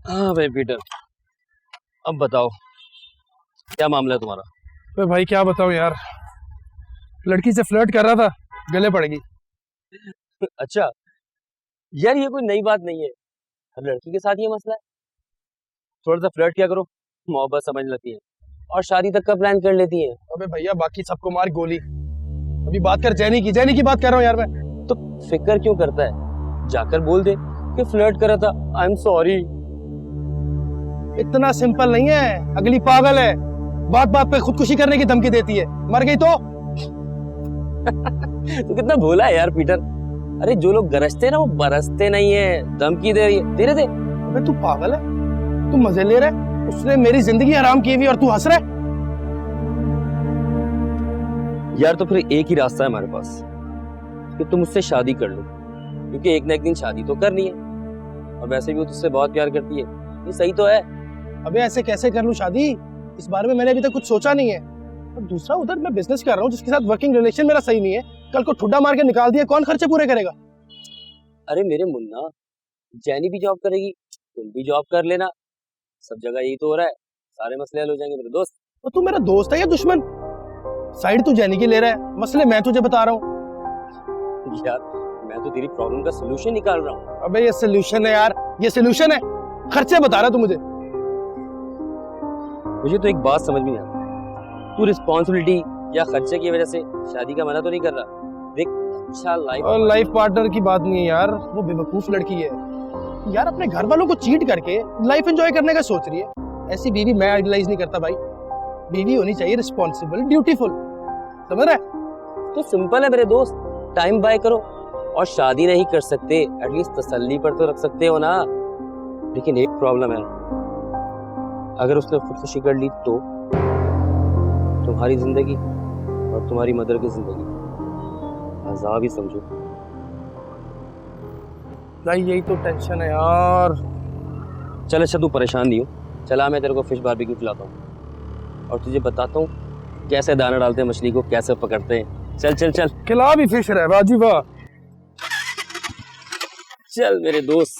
हाँ भाई पीटर, अब बताओ क्या मामला है तुम्हारा। तो भाई क्या बताऊं यार, लड़की से फ्लर्ट कर रहा था, गले पड़ गई। अच्छा यार, ये कोई नई बात नहीं है, हर लड़की के साथ ये मसला है। थोड़ा सा फ्लर्ट किया करो, मोहब्बत समझ लेती है और शादी तक का प्लान कर लेती है। अबे भैया बाकी सबको मार गोली, अभी बात कर जैनी की बात कर रहा हूँ यार मैं। तो फिक्र क्यों करता है, जाकर बोल दे कि फ्लर्ट करा था, आई एम सॉरी। इतना सिंपल नहीं है, अगली पागल है, बात बात पे खुदकुशी करने की धमकी देती है, मर गई तो। तो कितना भोला है यार पीटर। अरे जो लोग गरजते हैं ना वो बरसते नहीं है, धमकी दे रही है, तेरे दे। अबे तू पागल है, तू मजे ले रहा है, उसने मेरी जिंदगी हराम की हुई और तू हंस रहा है। यार तो फिर एक ही रास्ता है हमारे पास कि तुम मुझसे शादी कर लो, क्योंकि एक ना एक दिन शादी तो करनी है और वैसे भी वो तुझसे बहुत प्यार करती है। ये सही तो है। अबे ऐसे कैसे कर लूं शादी, इस बारे में मैंने अभी तक कुछ सोचा नहीं है। और दूसरा उधर मैं बिजनेस कर रहा हूँ जिसके साथ वर्किंग रिलेशन मेरा सही नहीं है, कल को ठुड्डा मार के निकाल दिया, कौन खर्चे पूरे करेगा। अरे मेरे मुन्ना, जैनी भी जॉब करेगी, तुम भी जॉब कर लेना, सब जगह यही तो हो रहा है, सारे मसले हल हो जाएंगे मेरे दोस्त। तो तू मेरा दोस्त है या दुश्मन? साइड तू जैनी की ले रहा है, मसले मैं तुझे बता रहा हूँ। यार मैं तो तेरी प्रॉब्लम का सोल्यूशन निकाल रहा हूँ। अबे ये सोल्यूशन है यार, ये सोल्यूशन है, खर्चे बता रहा तू मुझे। मुझे तो एक बात समझ में नहीं आती, तू रिस्पॉन्सिबिलिटी या खर्चे की वजह से शादी का मना तो नहीं कर रहा। देख, अच्छा लाइफ पार्टनर की बात नहीं है यार, वो बेवकूफ लड़की है यार, अपने घर वालों को चीट करके लाइफ एंजॉय करने का सोच रही है। ऐसी बीवी मैं आइडलाइज नहीं करता भाई, बीवी होनी चाहिए रिस्पॉन्सिबल, ड्यूटीफुल, समझ रहा है? तो सिंपल है मेरे दोस्त, टाइम बाय करो, और शादी नहीं कर सकते एटलीस्ट तसल्ली पर तो रख सकते हो ना। लेकिन एक प्रॉब्लम है, अगर उसने खुदकुशी कर ली तो तुम्हारी जिंदगी और तुम्हारी मदर की जिंदगी अजाब ही समझो। भाई यही तो टेंशन है यार। चल अच्छा, तू परेशान नहीं हो, चला मैं तेरे को फिश बारबेक्यू खिलाता हूँ और तुझे बताता हूँ कैसे दाना डालते हैं मछली को, कैसे पकड़ते हैं। चल चल चल, खिला भी फिश रहा है बाजी वाह। चल मेरे दोस्त।